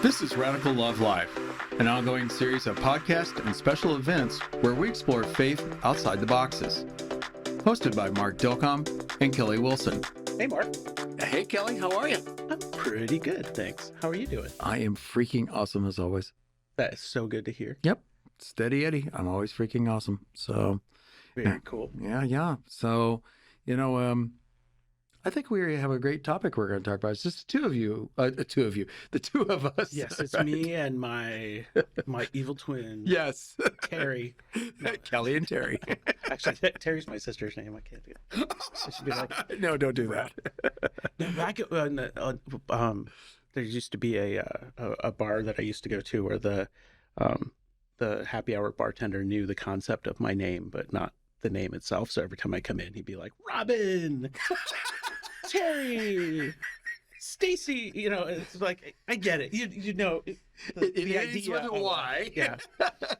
This is Radical Love Live, an ongoing series of podcasts and special events where we explore faith outside the boxes. Hosted by Mark Dilcom and Kelly Wilson. Hey, Mark. Hey, Kelly, how are you? I'm pretty good, thanks. How are you doing? I am freaking awesome as always. That is so good to hear. Yep. Steady Eddie. I'm always freaking awesome. So, Very cool. Yeah. So, I think we have a great topic we're going to talk about. It's just the two of us. Yes, it's right? me and my evil twin. Yes. Terry. No, Kelly and Terry. actually, Terry's my sister's name. I can't do it. I should be like, No, don't do that. no, back at, there used to be a bar that I used to go to where the happy hour bartender knew the concept of my name, but not the name itself. So every time I come in, he'd be like, Robin, Terry, Stacy. You know, it's like, I get it. You know, the idea with a Y. Yeah.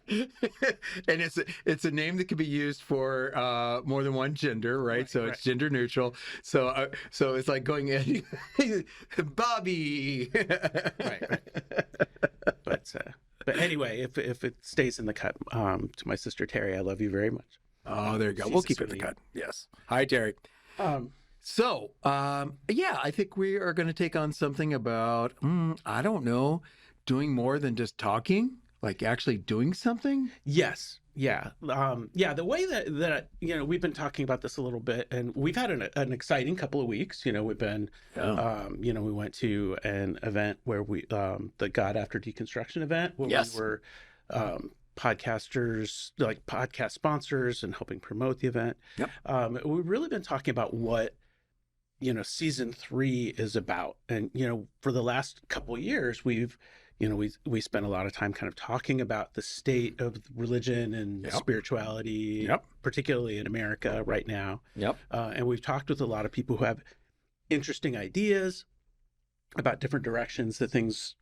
And it's a name that can be used for more than one gender, right? So it's gender neutral. So it's like going in, Bobby. Right. But anyway, if it stays in the cut, to my sister Terry, I love you very much. Oh, there you go. We'll keep it in the cut. Yes. Hi, Terry. I think we are going to take on something about, I don't know, doing more than just talking, like actually doing something. Yes. Yeah. The way that we've been talking about this a little bit, and we've had an exciting couple of weeks. We've been, we went to an event where the God After Deconstruction event, where we were, podcasters, like podcast sponsors, and helping promote the event. Yep. We've really been talking about what, season 3 is about. And, for the last couple of years, we spent a lot of time kind of talking about the state of religion and spirituality, particularly in America right now. Yep. And we've talked with a lot of people who have interesting ideas about different directions that things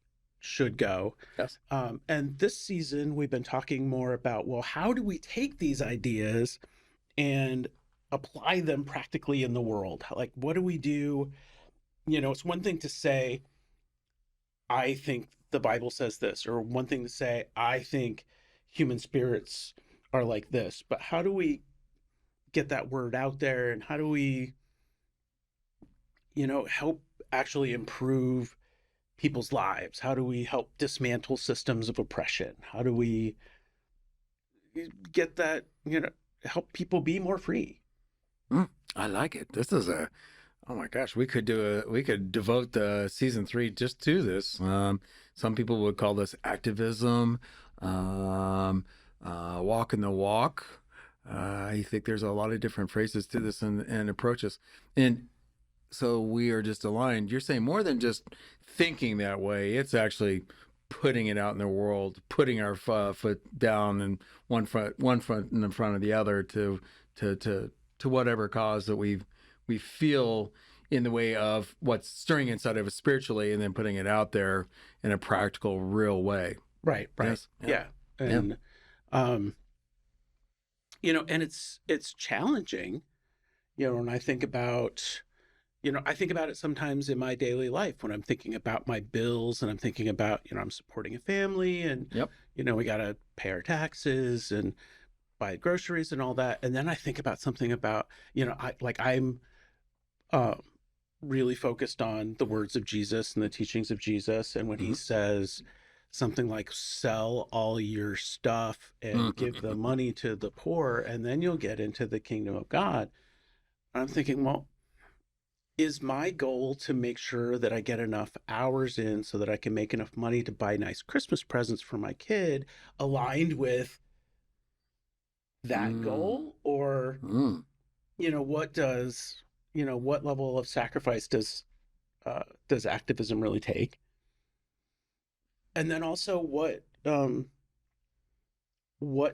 should go. Yes. And this season, we've been talking more about, well, how do we take these ideas and apply them practically in the world? Like, what do we do? It's one thing to say, I think the Bible says this, or one thing to say, I think human spirits are like this, but how do we get that word out there? And how do we, help actually improve people's lives? How do we help dismantle systems of oppression? How do we get that, help people be more free? I like it. This is oh my gosh, we could devote season 3 just to this. Some people would call this activism, walking the walk. I think there's a lot of different phrases to this and approaches. And so we are just aligned. You're saying more than just thinking that way. It's actually putting it out in the world, putting our foot down and one foot in the front of the other to whatever cause that we feel in the way of what's stirring inside of us spiritually, and then putting it out there in a practical, real way. Right. Yes? Yeah. And, and it's challenging, and I think about, it sometimes in my daily life when I'm thinking about my bills, and I'm thinking about, I'm supporting a family, and, we got to pay our taxes and buy groceries and all that. And then I think about something about, I'm really focused on the words of Jesus and the teachings of Jesus. And when he says something like, sell all your stuff and give the money to the poor, and then you'll get into the kingdom of God. I'm thinking, well, is my goal to make sure that I get enough hours in so that I can make enough money to buy nice Christmas presents for my kid aligned with that goal? Or, what level of sacrifice does activism really take? And then also what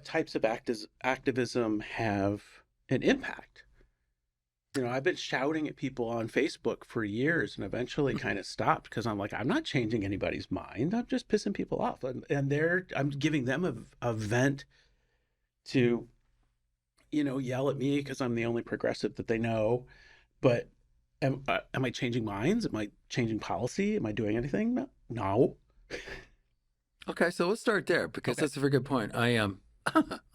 types of activism have an impact? I've been shouting at people on Facebook for years, and eventually kind of stopped because I'm like, I'm not changing anybody's mind. I'm just pissing people off. And I'm giving them a vent to, yell at me because I'm the only progressive that they know. But am I changing minds? Am I changing policy? Am I doing anything? No. Okay, so let's start there because Okay. that's a very good point. I am.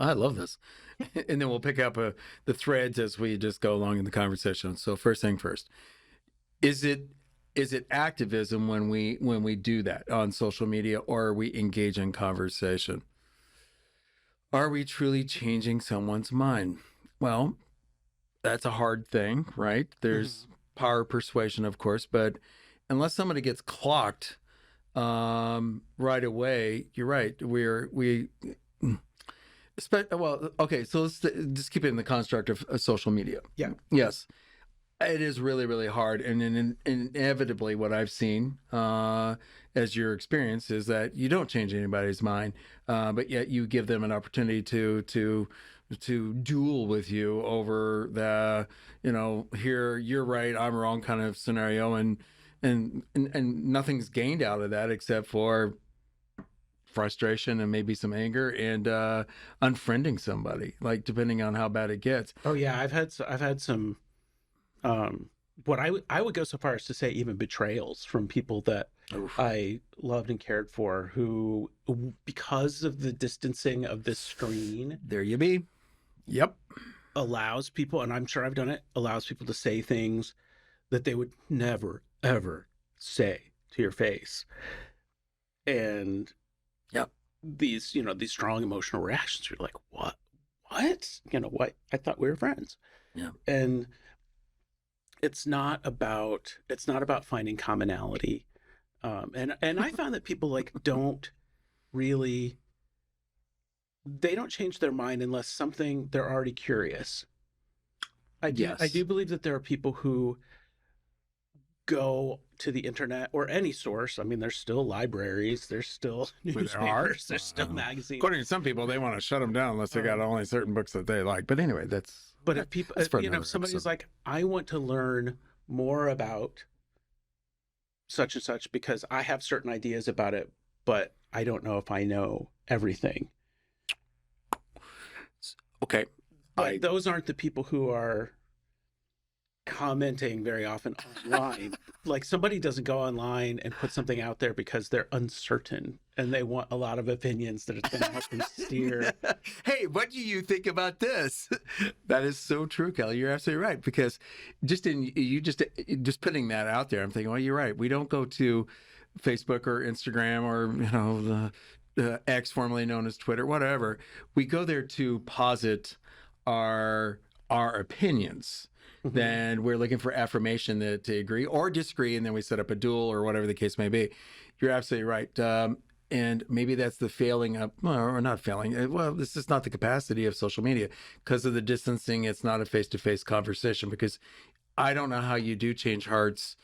I love this, and then we'll pick up the threads as we just go along in the conversation. So first thing first, is it is it activism when we do that on social media, or are we engage in conversation? Are we truly changing someone's mind? Well, that's a hard thing, right? There's Mhm. power persuasion, of course, but unless somebody gets clocked right away, you're right. Well, okay, so let's just keep it in the construct of social media. Yeah. Yes, it is really, really hard, and inevitably, what I've seen as your experience is that you don't change anybody's mind, but yet you give them an opportunity to duel with you over the, here you're right, I'm wrong kind of scenario, and nothing's gained out of that except for frustration and maybe some anger and unfriending somebody, like depending on how bad it gets. Oh yeah, I've had some um what I would go so far as to say even betrayals from people that Oof. I loved and cared for who, because of the distancing of this screen, There you be. Yep. allows people, and I'm sure I've done it, allows people to say things that they would never ever say to your face. And Yep. these, these strong emotional reactions, you're like, what, what, I thought we were friends. Yeah. And it's not about finding commonality. And I found that people like don't really, they don't change their mind unless something, they're already curious. I Yes. do believe that there are people who go to the internet or any source. I mean, there's still libraries, there's still But there are. newspapers, there's still magazines. According to some people, they want to shut them down unless they got Um, only certain books that they like. But anyway, but if people, that's for if another somebody's episode. like, I want to learn more about such and such because I have certain ideas about it, but I don't know if I know everything. Okay. But I those aren't the people who are commenting very often online. Like somebody doesn't go online and put something out there because they're uncertain and they want a lot of opinions that it's going to help them steer. Hey, what do you think about this? That is so true, Kelly. You're absolutely right. Because just putting that out there, I'm thinking, well, you're right. We don't go to Facebook or Instagram or the X, formerly known as Twitter, whatever. We go there to posit our opinions. Mhm. Then we're looking for affirmation to agree or disagree, and then we set up a duel or whatever the case may be. You're absolutely right. And maybe that's the failing of, well, or not failing. Well, this is not the capacity of social media because of the distancing. It's not a face-to-face conversation because I don't know how you do change hearts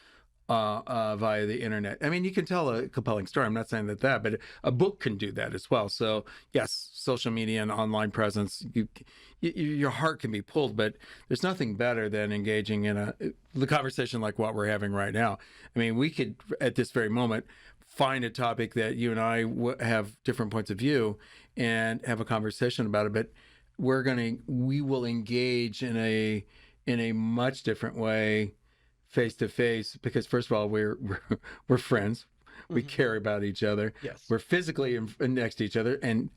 via the internet. I mean, you can tell a compelling story. I'm not saying that, but a book can do that as well. So yes, social media and online presence, your heart can be pulled, but there's nothing better than engaging in the conversation like what we're having right now. I mean, we could at this very moment find a topic that you and I have different points of view and have a conversation about it, but we will engage in a much different way face to face because first of all we're friends, we Mhm. care about each other, Yes. we're physically next to each other, and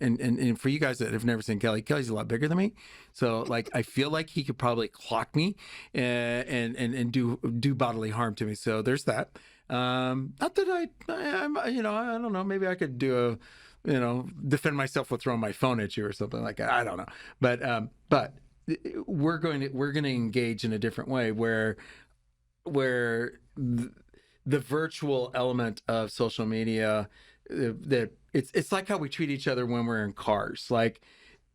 for you guys that have never seen Kelly's a lot bigger than me, so like I feel like he could probably clock me and do bodily harm to me, so there's that. Not that I'm I don't know, maybe I could do a defend myself with throwing my phone at you or something like that, I don't know, but we're going to engage in a different way where the virtual element of social media that it's like how we treat each other when we're in cars, like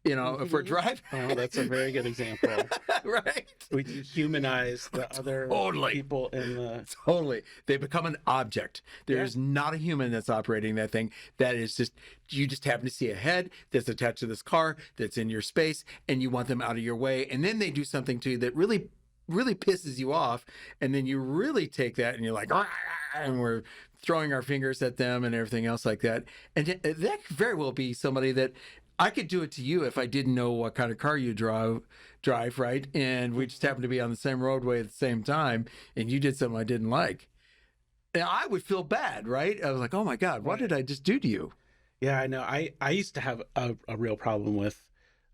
if we're Mhm. driving. Oh, that's a very good example. Right. We dehumanize the other Totally. people in the, Totally. They become an object. yeah. There's not a human that's operating that thing. That is just, you just happen to see a head that's attached to this car that's in your space and you want them out of your way. And then they do something to you that really, really pisses you off. And then you really take that and you're like, "Ah," and we're throwing our fingers at them and everything else like that. And that could very well be somebody that I could do it to you if I didn't know what kind of car you drive, right? And we just Mhm. happened to be on the same roadway at the same time, and you did something I didn't like. And I would feel bad, right? I was like, oh my God, what did I just do to you? Yeah, I know. I used to have a real problem with,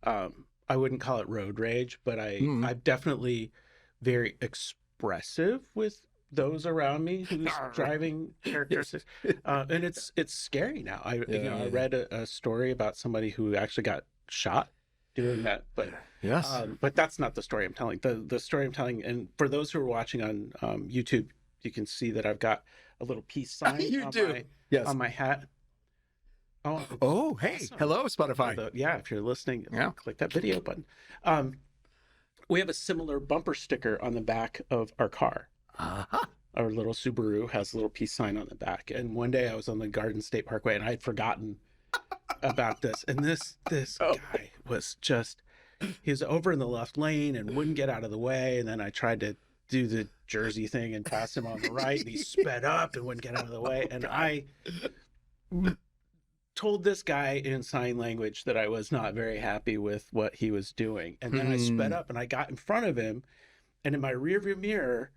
I wouldn't call it road rage, but Mm. I'm definitely very expressive with those around me whose driving Yes. characteristics, and it's scary now. I Yeah. read a story about somebody who actually got shot doing that, Yes. but that's not the story I'm telling. The story I'm telling, and for those who are watching on YouTube, you can see that I've got a little peace sign You do. Yes. on my hat. Oh, Oh, hey. awesome. Hello, Spotify. Yeah, if you're listening, Yeah. click that video button. Um, we have a similar bumper sticker on the back of our car. Uh-huh. Our little Subaru has a little peace sign on the back. And one day I was on the Garden State Parkway and I had forgotten about this. And this Oh. guy was just, he was over in the left lane and wouldn't get out of the way. And then I tried to do the Jersey thing and pass him on the right, and he sped up and wouldn't get out of the way. And I told this guy in sign language that I was not very happy with what he was doing. And then I sped up and I got in front of him. And in my rearview mirror,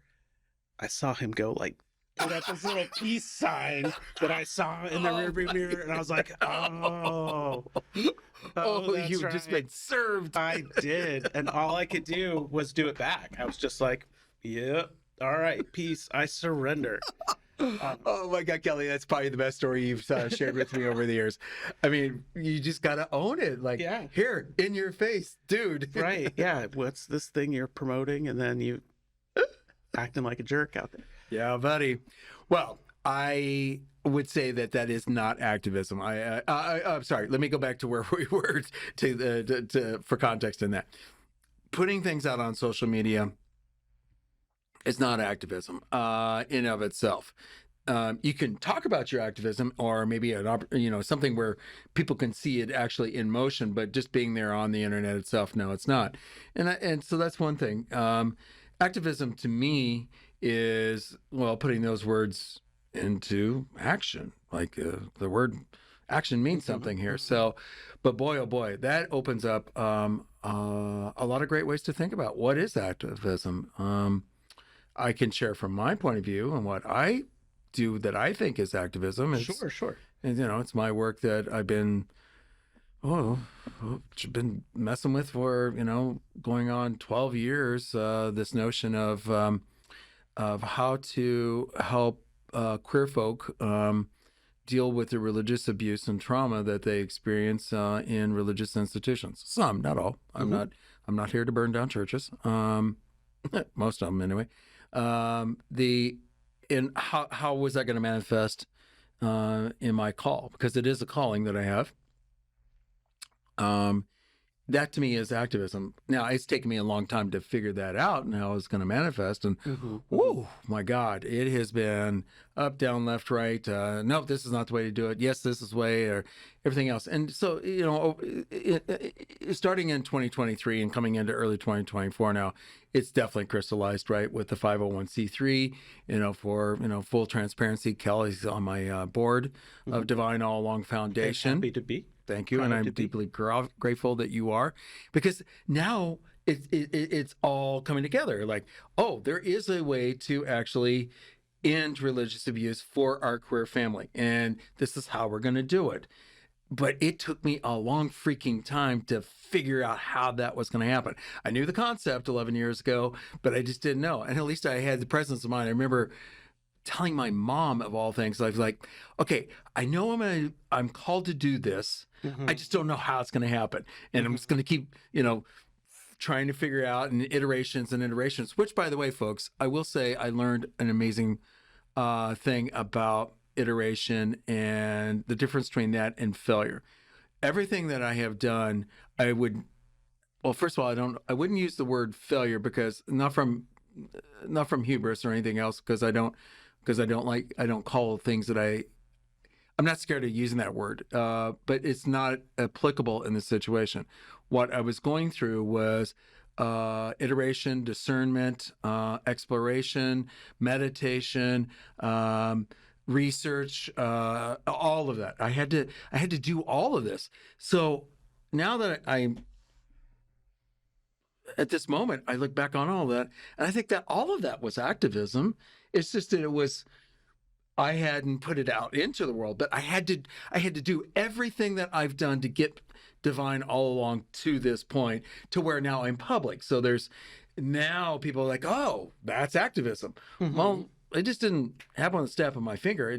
I saw him go like, put up this little peace sign that I saw in the rearview mirror. And I was like, oh, that's You've just been served. I did. And all I could do was do it back. I was just like, yep. All right, peace. I surrender. Oh my God, Kelly, that's probably the best story you've shared with me over the years. I mean, you just got to own it. Like, Yeah. here, in your face, dude. Right. Yeah. What's this thing you're promoting? And then you acting like a jerk out there. Yeah, buddy. Well, I would say that is not activism. I'm sorry. Let me go back to where we were for context in that. Putting things out on social media is not activism in of itself. You can talk about your activism, or maybe something where people can see it actually in motion, but just being there on the internet itself, no, it's not. And so that's one thing. Activism to me is, well, putting those words into action. Like the word action means something here. So, but boy, oh boy, that opens up a lot of great ways to think about what is activism. I can share from my point of view and what I do that I think is activism. Sure. And, it's my work that I've been messing with for, going on 12 years. This notion of how to help queer folk deal with the religious abuse and trauma that they experience in religious institutions. Some, not all. I'm not here to burn down churches. Most of them anyway. And how was that going to manifest in my call? Because it is a calling that I have. That to me is activism. Now, it's taken me a long time to figure that out and how it's going to manifest. And whoa, my God, it has been up, down, left, right. No, this is not the way to do it. Yes, this is the way, or everything else. And so, starting in 2023 and coming into early 2024 now, it's definitely crystallized, right, with the 501c3, for, full transparency. Kelly's on my board of Divine All Along Foundation. Happy to be. Thank you, and I'm deeply grateful that you are, because now it's all coming together. Like, oh, there is a way to actually end religious abuse for our queer family, and this is how we're going to do it. But it took me a long freaking time to figure out how that was going to happen. I knew the concept 11 years ago, but I just didn't know. And at least I had the presence of mind. I remember telling my mom, of all things, I was like, okay, I know I'm called to do this. I just don't know how it's going to happen. And I'm just going to keep, trying to figure out in iterations, which, by the way, folks, I will say I learned an amazing thing about iteration and the difference between that and failure. Everything that I have done, first of all, I wouldn't use the word failure, because not from hubris or anything else, because I don't call things that I'm not scared of using that word, but it's not applicable in this situation. What I was going through was iteration, discernment, exploration, meditation, research, all of that. I had to do all of this. So now that I'm at this moment, I look back on all that, and I think that all of that was activism. It's just that it was I hadn't put it out into the world, but I had to do everything that I've done to get divine all along to this point, to where now I'm public. So there's now people are like, oh, that's activism. Mm-hmm. Well, it just didn't happen on the snap of my finger.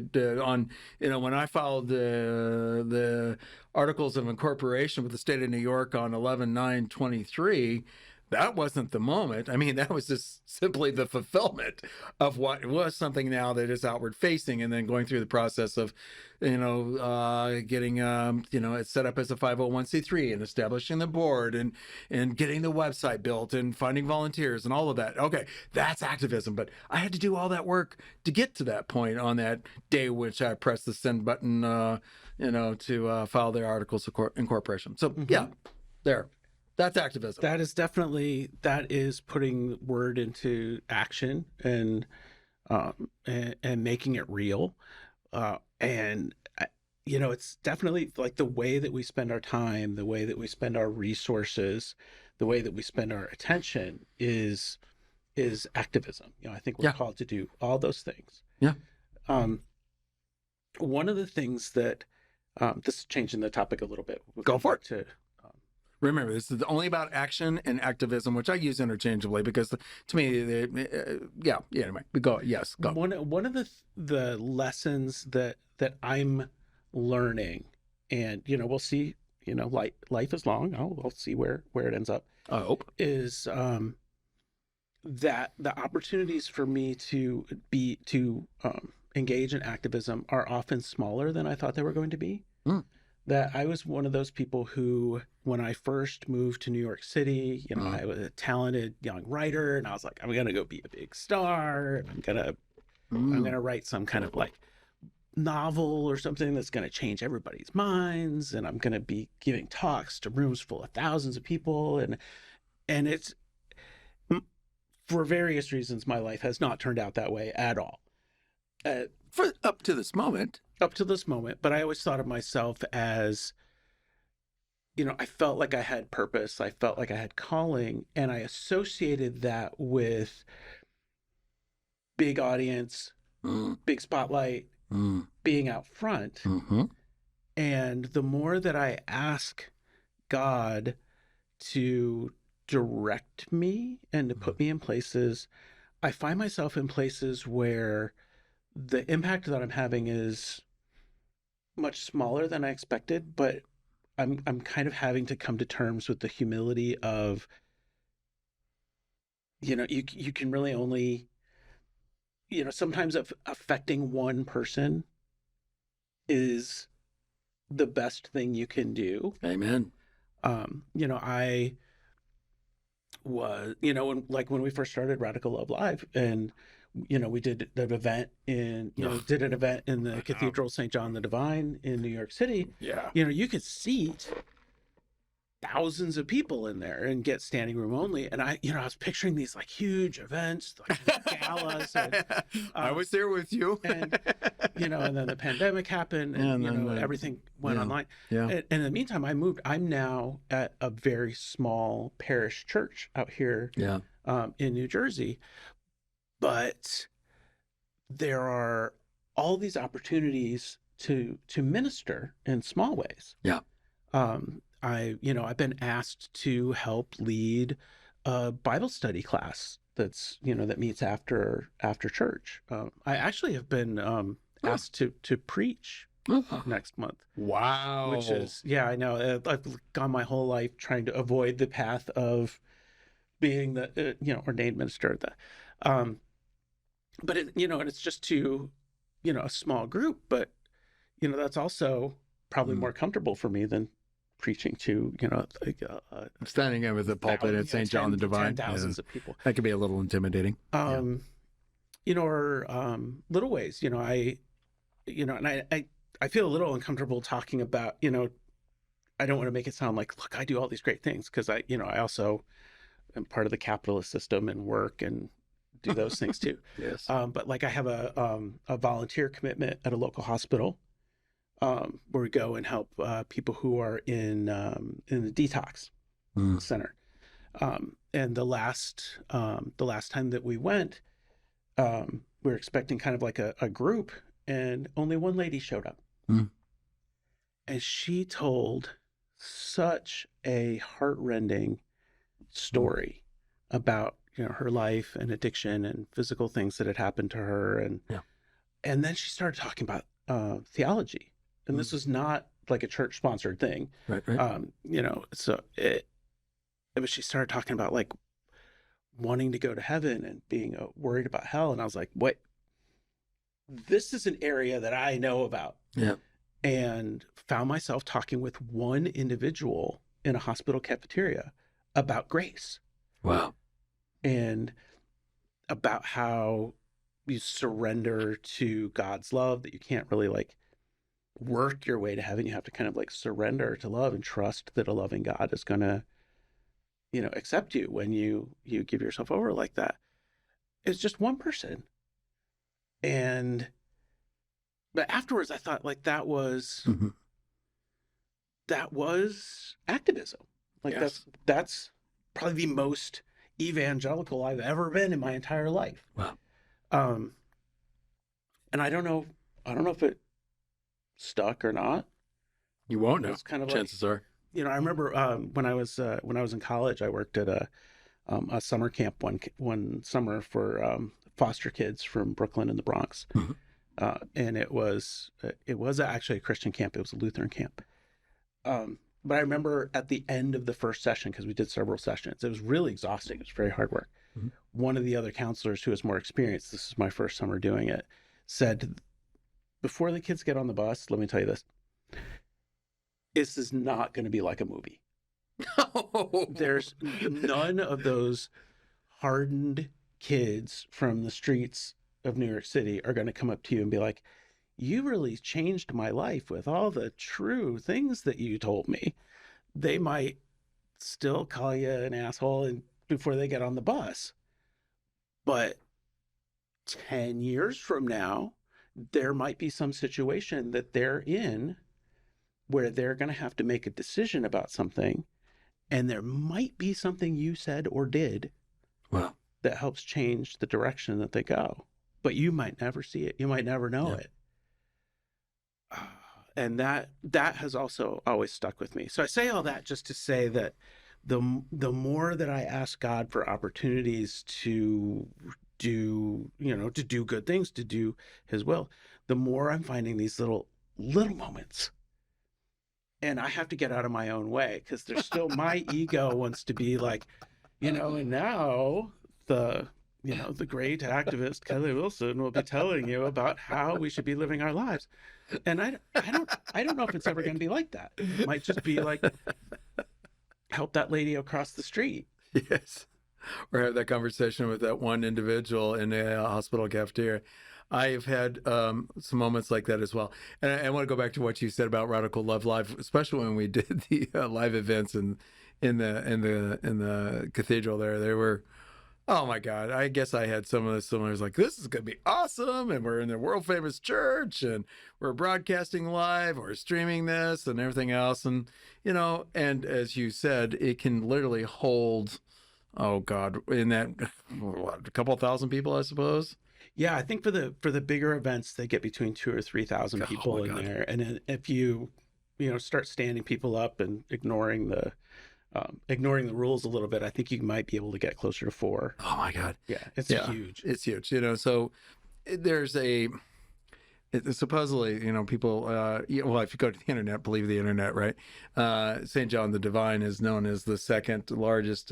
On when I filed the articles of incorporation with the state of New York on 11/9/23, that wasn't the moment. I mean, that was just simply the fulfillment of what was something now that is outward facing, and then going through the process of, getting, it set up as a 501c3 and establishing the board and getting the website built and finding volunteers and all of that. Okay, that's activism. But I had to do all that work to get to that point on that day, which I pressed the send button, to file the articles of incorporation. So Mm-hmm. yeah, there. That's activism. That is putting word into action and making it real. And it's definitely like the way that we spend our time, the way that we spend our resources, the way that we spend our attention is activism. I think we're Yeah. called to do all those things. Yeah. Um, One of the things that this is changing the topic a little bit. We'll Go come for back to Remember, this is only about action and activism, which I use interchangeably because to me, anyway, go. Yes, go. one of the lessons that I'm learning, and we'll see. Life is long. We'll see where it ends up. I hope. Is that the opportunities for me to engage in activism are often smaller than I thought they were going to be. Mm. That I was one of those people who, when I first moved to New York City, I was a talented young writer, and I was like, I'm gonna go be a big star. I'm gonna write some kind of like novel or something that's gonna change everybody's minds, and I'm gonna be giving talks to rooms full of thousands of people, and it's, for various reasons, my life has not turned out that way at all. For up to this moment. Up to this moment, but I always thought of myself as, I felt like I had purpose. I felt like I had calling, and I associated that with big audience, big spotlight, being out front. Mm-hmm. And the more that I ask God to direct me and to put me in places, I find myself in places where the impact that I'm having is much smaller than I expected, but I'm kind of having to come to terms with the humility of, you can really only, sometimes affecting one person is the best thing you can do. Amen. I was, when we first started Radical Love Live, and we did an event in the Cathedral St. John the Divine in New York City. Yeah. You could seat thousands of people in there and get standing room only. And I was picturing these like huge events, like galas. And, I was there with you. and then the pandemic happened, and everything went online. Yeah. And in the meantime, I moved. I'm now at a very small parish church out here. Yeah. In New Jersey. But there are all these opportunities to minister in small ways. Yeah. I've been asked to help lead a Bible study class that's that meets after church. I actually have been asked to preach next month. Wow. Which is, I know, I've gone my whole life trying to avoid the path of being the ordained minister. But and it's just to a small group, but that's also probably more comfortable for me than preaching to standing in with the pulpit at St. John the Divine. Thousands of people. That could be a little intimidating. Or little ways. And I feel a little uncomfortable talking about. I don't want to make it sound like, look, I do all these great things, because I also am part of the capitalist system and work and do those things too. Yes. But like I have a volunteer commitment at a local hospital, where we go and help people who are in the detox center. And the last time that we went, we were expecting kind of like a group, and only one lady showed up. Mm. And she told such a heartrending Mm. story about, her life and addiction and physical things that had happened to her. Yeah. And then she started talking about theology. And this Mm. was not like a church sponsored thing. Right. Right. So it was, she started talking about like wanting to go to heaven and being worried about hell. And I was like, what? This is an area that I know about. Yeah. And found myself talking with one individual in a hospital cafeteria about grace Wow. and about how you surrender to God's love, that you can't really like work your way to heaven. You have to kind of like surrender to love and trust that a loving God is going to, accept you when you give yourself over like that. It's just one person. And but afterwards I thought like Mm-hmm. that was activism. Like Yes. that's probably the most evangelical I've ever been in my entire life. Wow. Um, and I don't know if it stuck or not. You won't It know. was kind of like, Chances are. I remember when I was in college, I worked at a summer camp one summer for foster kids from Brooklyn and the Bronx, Mhm. and it was actually a Christian camp. It was a Lutheran camp. But I remember at the end of the first session, because we did several sessions, it was really exhausting. It was very hard work. Mhm. One of the other counselors who was more experienced, this is my first summer doing it, said, before the kids get on the bus, let me tell you this is not going to be like a movie. There's none of those hardened kids from the streets of New York City are going to come up to you and be like, you really changed my life with all the true things that you told me. They might still call you an asshole and before they get on the bus. But 10 years from now, there might be some situation that they're in where they're going to have to make a decision about something. And there might be something you said or did Wow. that helps change the direction that they go. But you might never see it. You might never know Yeah. it. And that has also always stuck with me. So I say all that just to say that the more that I ask God for opportunities to do, to do good things, to do his will, the more I'm finding these little moments. And I have to get out of my own way because there's still my ego wants to be like, and now the the great activist Kelly Wilson will be telling you about how we should be living our lives. And I don't know if it's ever going to be like that. It might just be like, help that lady across the street. Yes. Or have that conversation with that one individual in a hospital cafeteria. I've had some moments like that as well. And I want to go back to what you said about Radical Love Live, especially when we did the live events in the cathedral there. They were, oh my God, I guess I had some of the similars like, this is going to be awesome. And we're in the world famous church and we're broadcasting live or streaming this and everything else. And, and as you said, it can literally hold, oh God, in that, what, a couple thousand people, I suppose. Yeah, I think for the bigger events, they get between 2,000 or 3,000 Oh people my in God. there. And then if you, start standing people up and ignoring the rules a little bit, I think you might be able to get closer to 4. Oh my God. Yeah, it's Yeah, huge. it's huge. So there's supposedly, people, well, if you go to the internet, believe the internet, right? St. John the Divine is known as the second largest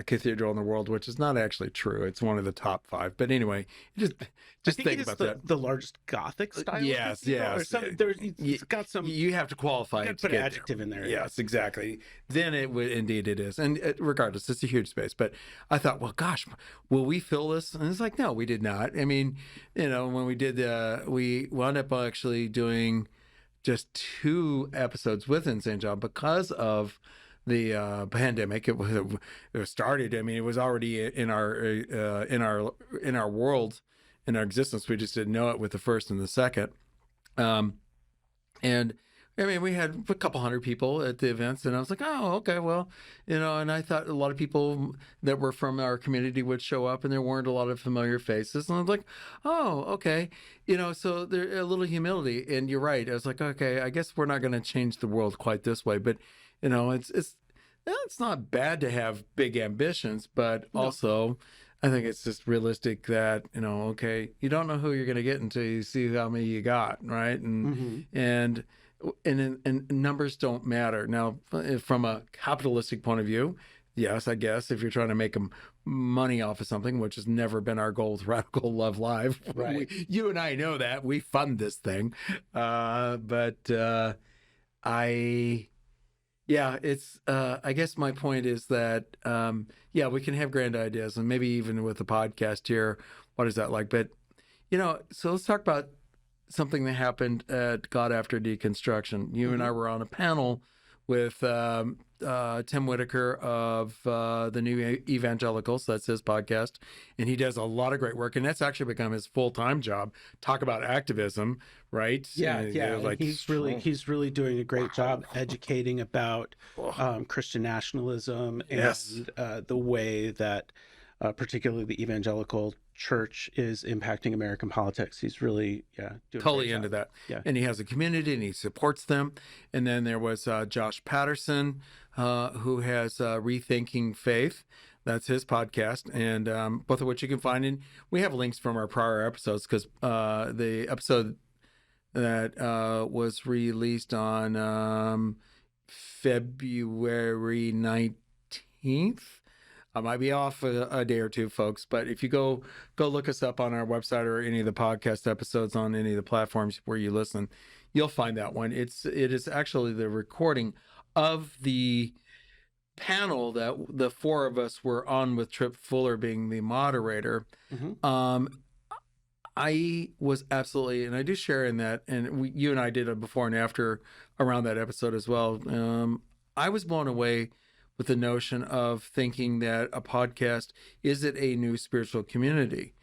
cathedral in the world, which is not actually true. It's one of the top 5. But anyway, just I think think it is about that. the largest Gothic style. Yes, cathedral, yes. Or something. It's got some. You have to qualify You it got to to put an get adjective in there. Yes, exactly. Then it would, indeed it is. And regardless, it's a huge space. But I thought, well, gosh, will we fill this? And it's like, no, we did not. I mean, when we did, we wound up actually doing just 2 episodes within St. John because of the pandemic. It was started. I mean, it was already in our world, in our existence. We just didn't know it with the first and the second. And I mean, we had a couple hundred people at the events, and I was like, oh, okay, well, and I thought a lot of people that were from our community would show up, and there weren't a lot of familiar faces. And I was like, oh, okay. So there a little humility. And you're right. I was like, okay, I guess we're not going to change the world quite this way. But, it's not bad to have big ambitions, but No. also I think it's just realistic that, okay, you don't know who you're going to get until you see how many you got, right? And numbers don't matter. Now, from a capitalistic point of view, yes, I guess if you're trying to make money off of something, which has never been our goal with Radical Love Live, Right. You and I know that we fund this thing, but it's I guess my point is that we can have grand ideas, and maybe even with the podcast here, what is that like? But so let's talk about something that happened at God After Deconstruction. You and I were on a panel with Tim Whitaker of the New Evangelicals. That's his podcast, and he does a lot of great work, and that's actually become his full-time job. Talk about activism, right? Yeah, And, yeah. like He's really doing a great job educating about Christian nationalism and Yes. the way that particularly the evangelical church is impacting American politics. He's really doing a totally great into job. that. Yeah. And he has a community and he supports them. And then there was Josh Patterson, who has Rethinking Faith. That's his podcast, and both of which you can find in. We have links from our prior episodes, because the episode that was released on February 19th. I might be off a day or two, folks, but if you go look us up on our website or any of the podcast episodes on any of the platforms where you listen, you'll find that one. It is actually the recording of the panel that the four of us were on, with Trip Fuller being the moderator. I was absolutely, and I do share in that, and you and I did a before and after around that episode as well. I was blown away with the notion of thinking that a podcast, is it a new spiritual community?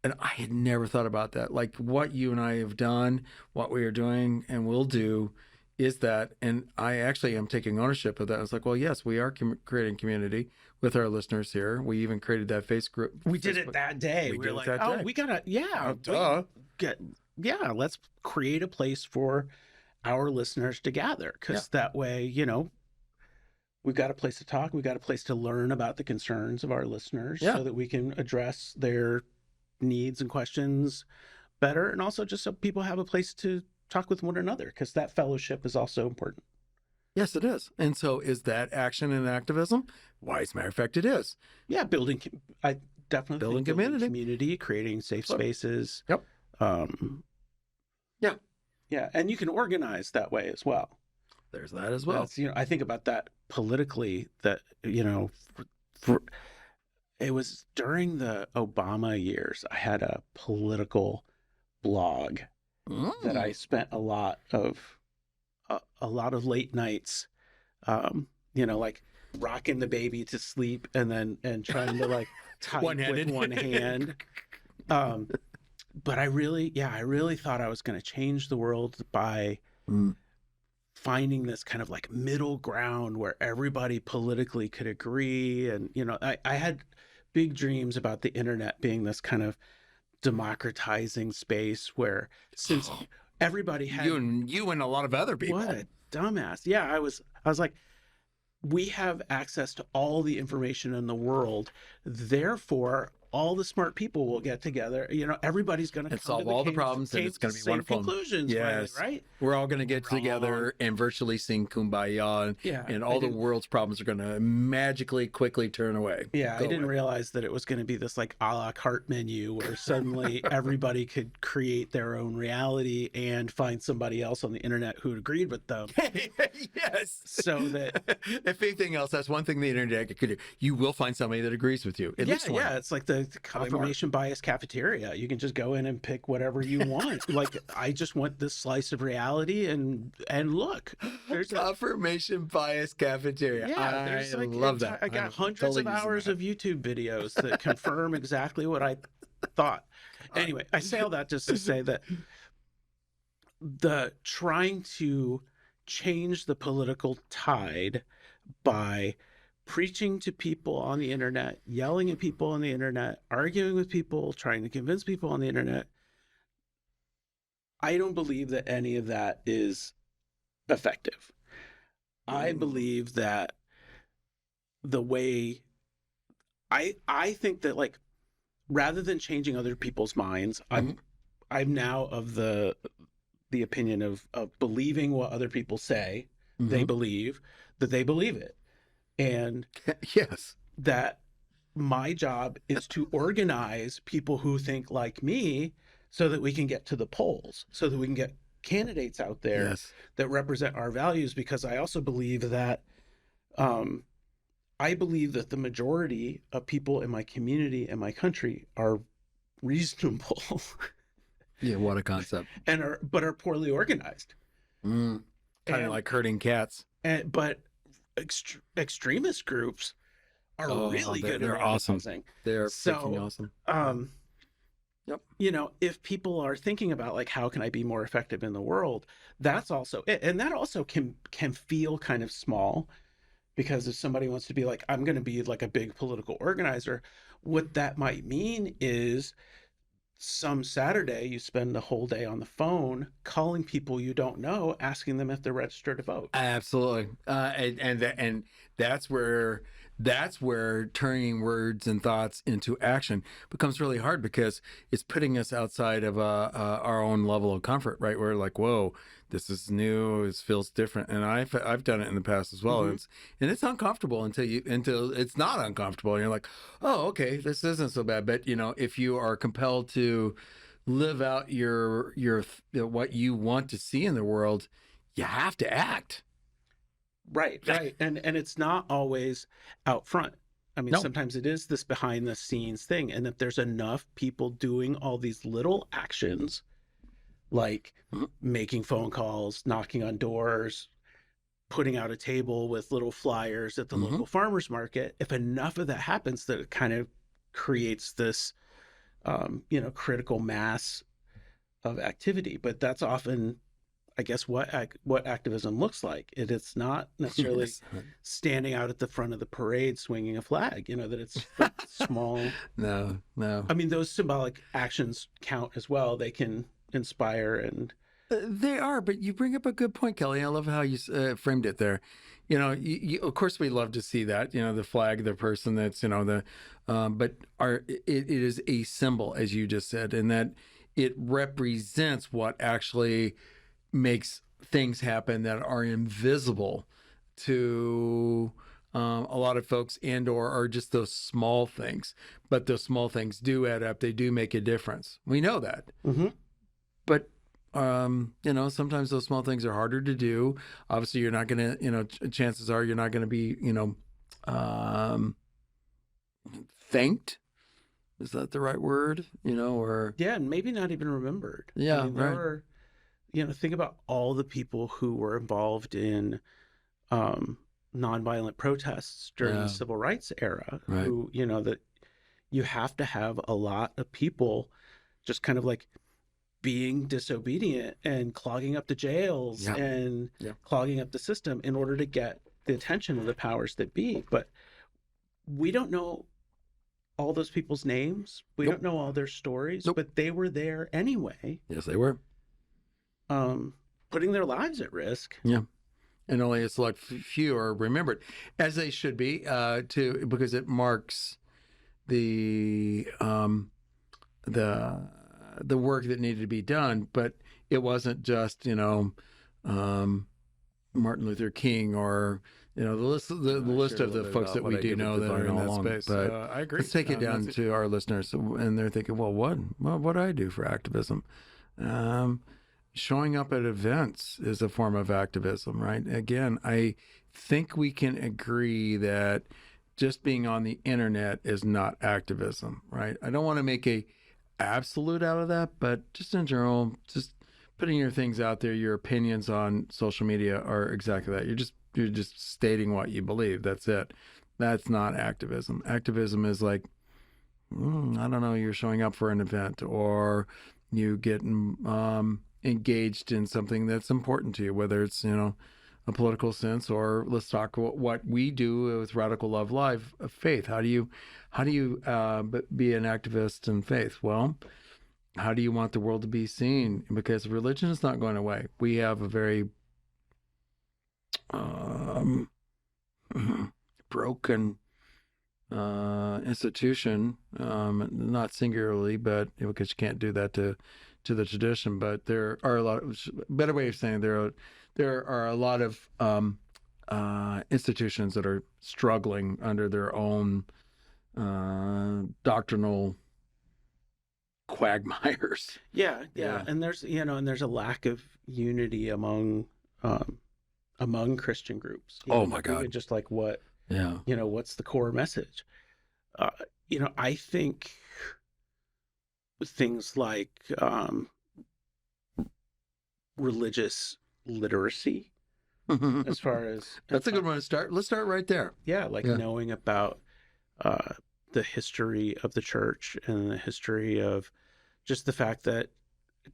And I had never thought about that. Like what you and I have done, what we are doing and will do, is that. And I actually am taking ownership of that. I was like, well, yes, we are creating community with our listeners here. We even created that group. We did it that day. We were did it like, that day. we gotta, Duh. let's create a place for our listeners to gather, because that way, we've got a place to talk. We've got a place to learn about the concerns of our listeners, so that we can address their needs and questions better. And also just so people have a place to talk with one another, because that fellowship is also important. Yes, it is. And so is that action and activism? Why, as a matter of fact, it is. Yeah, I definitely Building think community. creating safe spaces. Yep. Yeah. And you can organize that way as well. There's that as well. That's, I think about that politically, that, it was during the Obama years, I had a political blog that I spent a lot of late nights, like rocking the baby to sleep and trying to like type with one hand. But I really thought I was going to change the world by finding this kind of like middle ground where everybody politically could agree. And, I had big dreams about the internet being this kind of democratizing space where, since everybody had you and a lot of other people. What a dumbass. Yeah, I was like, we have access to all the information in the world, therefore all the smart people will get together. Everybody's going to solve all the problems, and it's going to be wonderful. Conclusions, yes, right? We're all going to get together and virtually sing "Kumbaya," and all the world's problems are going to magically, quickly turn away. Yeah, I didn't realize that it was going to be this like a la carte menu where suddenly everybody could create their own reality and find somebody else on the internet who agreed with them. Yes. So that, if anything else, that's one thing the internet could do. You will find somebody that agrees with you. At least one. Yeah, it's like the confirmation bias cafeteria. You can just go in and pick whatever you want. Like, I just want this slice of reality, and look, there's confirmation bias cafeteria. Yeah, I love that. I got hundreds of hours of YouTube videos that confirm exactly what I thought. Anyway, I say all that just to say that the trying to change the political tide by preaching to people on the internet, yelling at people on the internet, arguing with people, trying to convince people on the internet. I don't believe that any of that is effective. I believe that the way I think that, like, rather than changing other people's minds, I'm now of the opinion of believing what other people say they believe, that they believe it. And Yes. that my job is to organize people who think like me so that we can get to the polls, so that we can get candidates out there Yes. that represent our values. Because I also believe that I believe that the majority of people in my community and my country are reasonable Yeah, what a concept. and are poorly organized. Kind of like herding cats. But extremist groups are really good at they're awesome. organizing. They're So, freaking awesome. Yep. You know, if people are thinking about, like, how can I be more effective in the world, that's also it. And that also can feel kind of small, because if somebody wants to be like, I'm going to be like a big political organizer, what that might mean is some Saturday you spend the whole day on the phone calling people you don't know, asking them if they're registered to vote. Absolutely. And that's where turning words and thoughts into action becomes really hard, because it's putting us outside of our own level of comfort, right? We're like, whoa, this is new. It feels different. And I've done it in the past as well. And it's uncomfortable until it's not uncomfortable. And you're like, oh, okay, this isn't so bad. But, you know, if you are compelled to live out your what you want to see in the world, you have to act. Right. And it's not always out front. I mean, No. sometimes it is this behind the scenes thing, and that there's enough people doing all these little actions, like making phone calls, knocking on doors, putting out a table with little flyers at the local farmers market. If enough of that happens, that it kind of creates this, you know, critical mass of activity. But that's often, I guess, what activism looks like. It's not necessarily standing out at the front of the parade swinging a flag. You know, that it's small. No. I mean, those symbolic actions count as well. They can inspire and. They are, but you bring up a good point, Kelly. I love how you framed it there. You know, of course we love to see that, you know, the flag, the person that's, you know, but it is a symbol, as you just said, and that it represents what actually makes things happen that are invisible to a lot of folks, and or are just those small things. But those small things do add up. They do make a difference. We know that. But you know, sometimes those small things are harder to do. Obviously, you're not going to, you know, chances are you're not going to be, you know, thanked. Is that the right word? You know, or Yeah, and maybe not even remembered. Yeah, I mean, there were, you know, think about all the people who were involved in nonviolent protests during the civil rights era, who, you know, that you have to have a lot of people just kind of like being disobedient and clogging up the jails and clogging up the system in order to get the attention of the powers that be. But we don't know all those people's names. We don't know all their stories, but they were there anyway. Yes, they were. Putting their lives at risk. Yeah. And only a select few are remembered, as they should be, because it marks the work that needed to be done. But it wasn't just, you know, Martin Luther King or, you know, the list of the folks that we do know that are in that space. But I agree. Let's take it down to our listeners, and they're thinking, well, what do I do for activism? Showing up at events is a form of activism, right? Again, I think we can agree that just being on the internet is not activism, right? I don't want to make a absolute out of that, but just in general, just putting your things out there, your opinions on social media are exactly that. You're just stating what you believe. That's it. That's not activism. Activism is like, I don't know, you're showing up for an event, or you get engaged in something that's important to you, whether it's, you know, a political sense, or let's talk what we do with Radical Love Live of faith. How do you be an activist in faith? Well, how do you want the world to be seen? Because religion is not going away. We have a very um, broken institution, not singularly, but because you can't do that to the tradition. But there are a lot of better way of saying there are a lot of institutions that are struggling under their own doctrinal quagmires. Yeah. And there's a lack of unity among Christian groups. Oh my God. Even just like what Yeah. what's the core message? I think things like religious literacy, as far as That's a good one to start. Let's start right there. yeah, like knowing about the history of the church and the history of just the fact that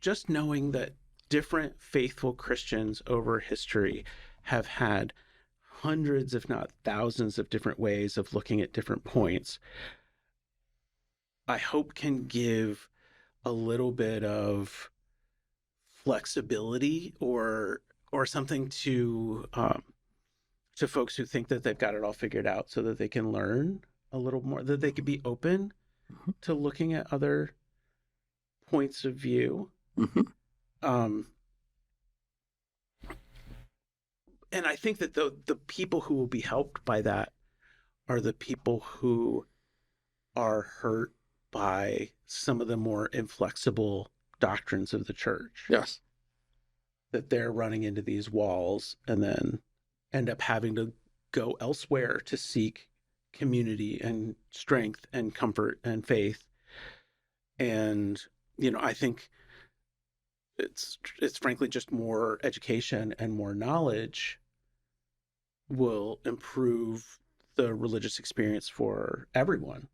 just knowing that different faithful Christians over history have had hundreds, if not thousands, of different ways of looking at different points, I hope can give a little bit of flexibility or something to folks who think that they've got it all figured out, so that they can learn a little more, that they could be open to looking at other points of view. And I think that the people who will be helped by that are the people who are hurt by some of the more inflexible doctrines of the church. Yes. That they're running into these walls and then end up having to go elsewhere to seek community and strength and comfort and faith. And, I think it's frankly just more education and more knowledge will improve the religious experience for everyone.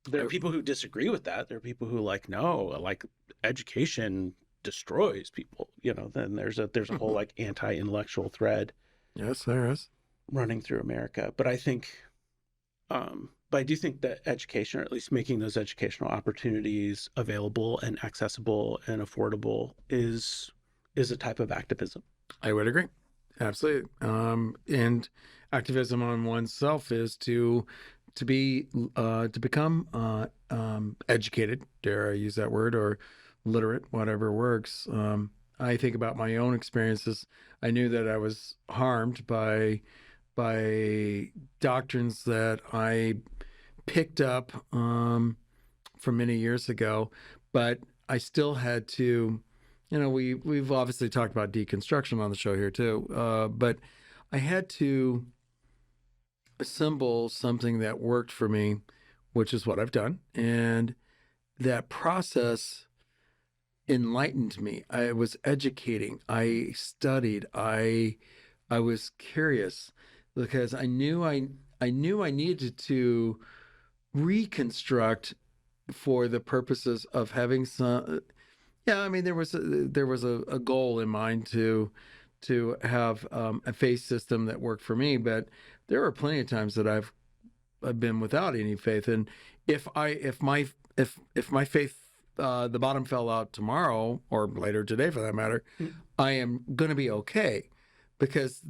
There are people who disagree with that. There are people who no, education destroys people. Then there's a whole anti-intellectual thread. Yes, there is, running through America. But I think, but I do think that education, or at least making those educational opportunities available and accessible and affordable, is a type of activism. I would agree. Absolutely. And activism on oneself is to become educated, dare I use that word, or literate, whatever works. I think about my own experiences. I knew that I was harmed by doctrines that I picked up from many years ago, but I still had to, we've obviously talked about deconstruction on the show here too, but I had to assemble something that worked for me, which is what I've done. And that process enlightened me. I was educating. I studied. I was curious, because I knew I needed to reconstruct for the purposes of having some. Yeah, I mean, there was a goal in mind to have a faith system that worked for me, but there were plenty of times that I've been without any faith, and if my faith, the bottom fell out tomorrow or later today for that matter, I am going to be okay, because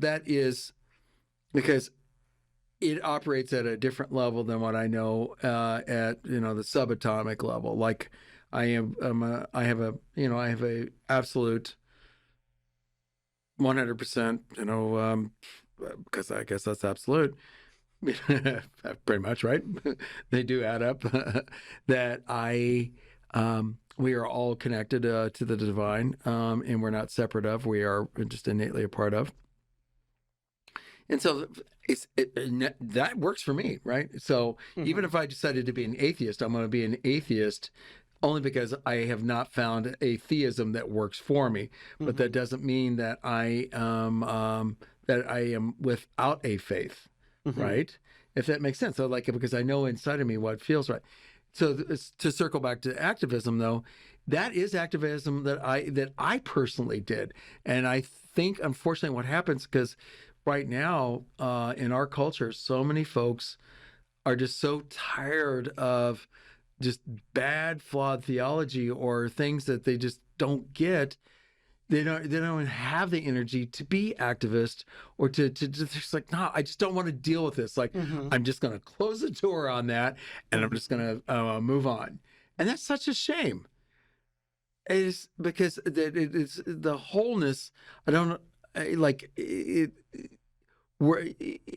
it operates at a different level than what I know at the subatomic level. Like I have a absolute 100%, because I guess that's absolute. Pretty much, right? They do add up. That we are all connected to the divine, and we're not separate of. We are just innately a part of. And so that works for me, right? So even if I decided to be an atheist, I'm going to be an atheist only because I have not found a theism that works for me. But that doesn't mean that I am without a faith, right? If that makes sense. So because I know inside of me what feels right. So to circle back to activism, though, that is activism that I personally did, and I think, unfortunately, what happens, because right now in our culture, so many folks are just so tired of just bad, flawed theology or things that they just don't get. They don't have the energy to be activist or to just like, no, I just don't want to deal with this. Like, Mm-hmm. I'm just going to close the door on that, and I'm just going to move on. And that's such a shame. Is because it's the wholeness. I don't like it. Where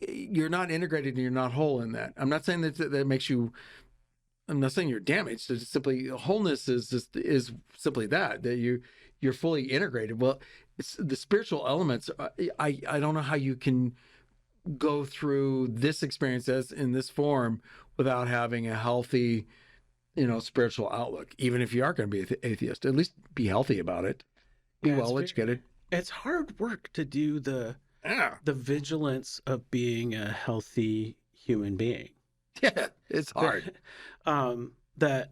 you're not integrated and you're not whole in that. I'm not saying that makes you. I'm not saying you're damaged. It's simply wholeness is simply that you're fully integrated. Well, it's the spiritual elements. I don't know how you can go through this experience as in this form without having a healthy, spiritual outlook. Even if you are going to be an atheist, at least be healthy about it. Be Yeah, well educated. it's hard work to do Yeah, the vigilance of being a healthy human being. yeah, it's hard. That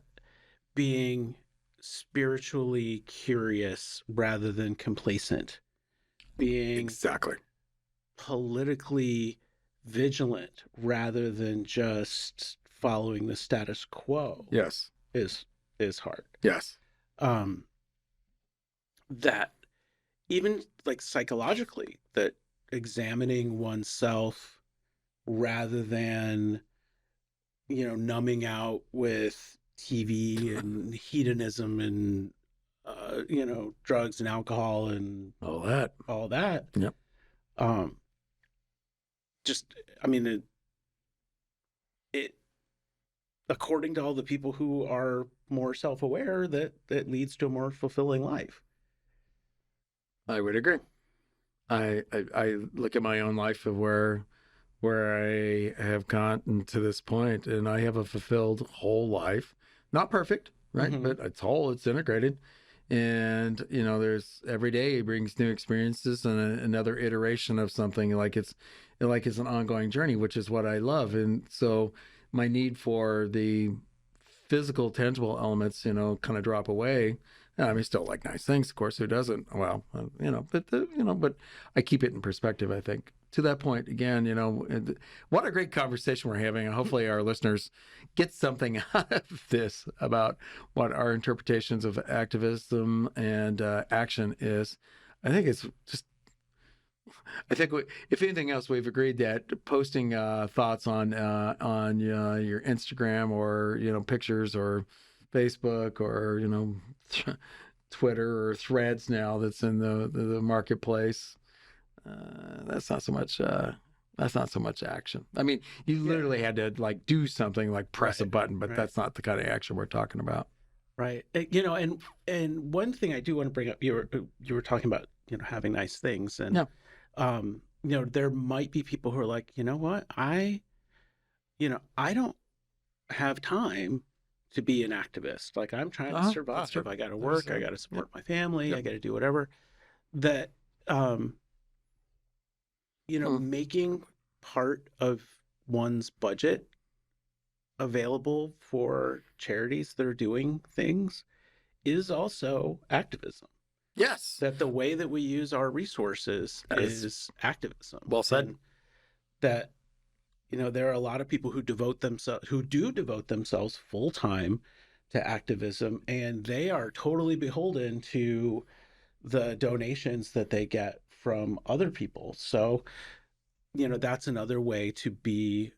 being spiritually curious rather than complacent, being Exactly. politically vigilant rather than just following the status quo Yes. is hard. Yes. Um, that even like psychologically, that examining oneself rather than numbing out with TV and hedonism and drugs and alcohol and All that. all that. Yep. Um, just I mean it according to all the people who are more self-aware, that leads to a more fulfilling life. I would agree. I look at my own life of where I have gotten to this point, and I have a fulfilled whole life. Not perfect, right? Mm-hmm. But it's whole, it's integrated. And, there's every day brings new experiences and another iteration of something like it's an ongoing journey, which is what I love. And so my need for the physical, tangible elements, kind of drop away. I mean, still like nice things, of course. Who doesn't? Well, but I keep it in perspective. I think to that point again, what a great conversation we're having, and hopefully our listeners get something out of this about what our interpretations of activism and action is. I think it's just. I think if anything else, we've agreed that posting thoughts on your Instagram or pictures or Facebook or Twitter or Threads now that's in the marketplace. That's not so much. That's not so much action. I mean, you Yeah. literally had to like do something like press a Right. button, but Right. that's not the kind of action we're talking about. Right. And one thing I do want to bring up, you were talking about, having nice things, and Yeah. there might be people who are like, you know what, I don't have time to be an activist. Like, I'm trying to That's survive. true. I got to There's work. I got to yep. support my family. I Yep. got to do whatever. That, um, Hmm. making part of one's budget available for charities that are doing things is also activism. Yes. That the way that we use our resources That is is activism. well said. And that there are a lot of people who do devote themselves full time to activism, and they are totally beholden to the donations that they get from other people. So that's another way to be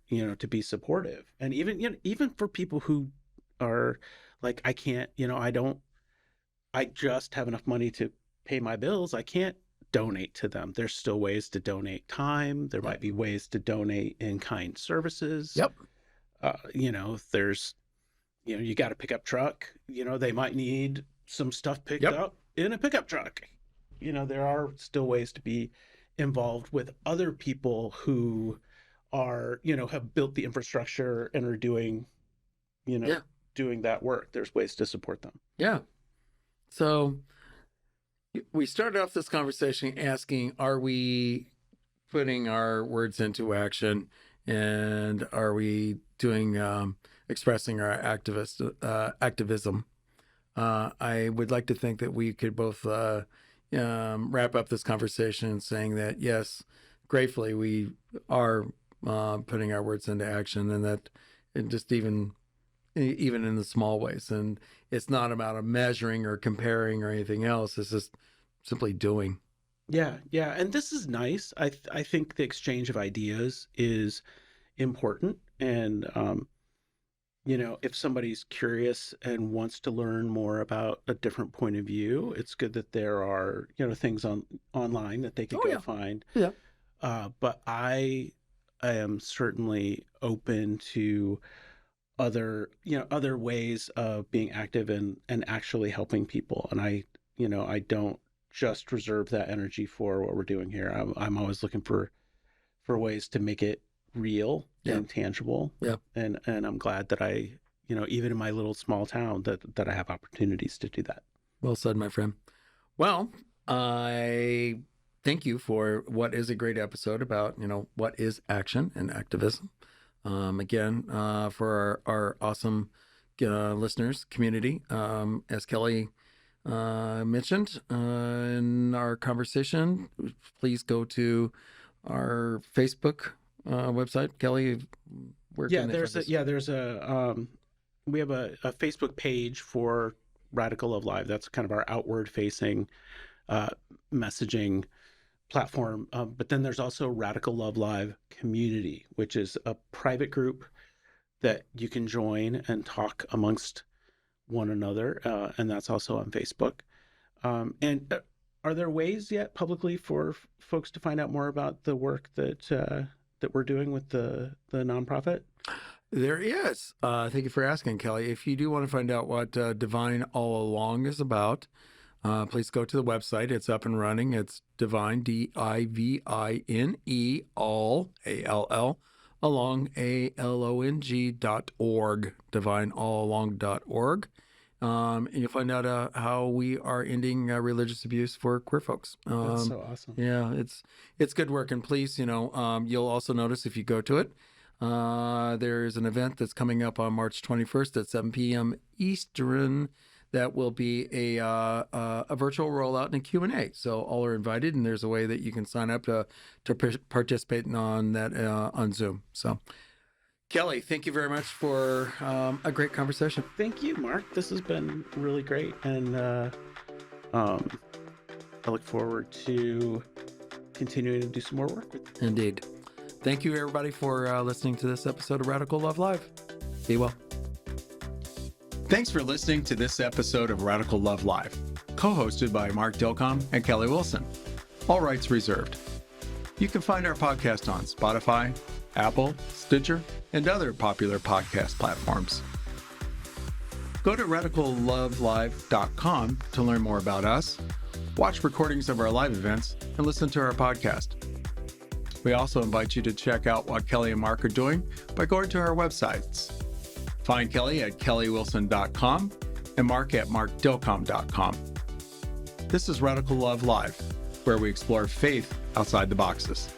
supportive. And even for people who are like, I can't, I just have enough money to pay my bills, I can't donate to them. There's still ways to donate time. There might Yep. be ways to donate in kind services. Yep. There's you got a pickup truck. They might need some stuff picked Yep. up in a pickup truck. There are still ways to be involved with other people who are have built the infrastructure and are doing Yeah. doing that work. There's ways to support them. Yeah. So we started off this conversation asking, are we putting our words into action, and are we doing expressing our activism? I would like to think that we could both wrap up this conversation saying that, yes, gratefully, we are putting our words into action, and that and just even in the small ways. And it's not about a measuring or comparing or anything else. It's just simply doing. Yeah, yeah, and this is nice. I think the exchange of ideas is important, and if somebody's curious and wants to learn more about a different point of view, it's good that there are things online that they could Oh, go yeah. find. Yeah. But I am certainly open to other ways of being active and actually helping people. And I don't just reserve that energy for what we're doing here. I'm always looking for ways to make it real Yeah. and tangible. Yeah. And I'm glad that I, even in my little small town, that I have opportunities to do that. Well said, my friend. Well, I thank you for what is a great episode about, what is action and activism. Again, for our awesome listeners, community, as Kelly mentioned in our conversation, please go to our Facebook website. Kelly, where Yeah, can they find us? we have a Facebook page for Radical Love Live. That's kind of our outward facing messaging platform. But then there's also Radical Love Live Community, which is a private group that you can join and talk amongst one another. And that's also on Facebook. And are there ways yet publicly for folks to find out more about the work that we're doing with the nonprofit? There is. Thank you for asking, Kelly. If you do want to find out what Divine All Along is about, please go to the website. It's up and running. It's Divine, DIVINE, all, ALL, along, ALONG.org, divineallalong.org. And you'll find out how we are ending religious abuse for queer folks. That's so awesome. Yeah, it's good work. And please, you'll also notice if you go to it, there's an event that's coming up on March 21st at 7 p.m. Eastern. That will be a virtual rollout and a Q&A. So all are invited, and there's a way that you can sign up to participate on that on Zoom. So, Kelly, thank you very much for a great conversation. Thank you, Mark. This has been really great, and I look forward to continuing to do some more work with you. Indeed. Thank you, everybody, for listening to this episode of Radical Love Live. Be well. Thanks for listening to this episode of Radical Love Live, co-hosted by Mark Dilcom and Kelly Wilson. All rights reserved. You can find our podcast on Spotify, Apple, Stitcher, and other popular podcast platforms. Go to radicallovelive.com to learn more about us, watch recordings of our live events, and listen to our podcast. We also invite you to check out what Kelly and Mark are doing by going to our websites. Find Kelly at kellywilson.com and Mark at markdilcom.com. This is Radical Love Live, where we explore faith outside the boxes.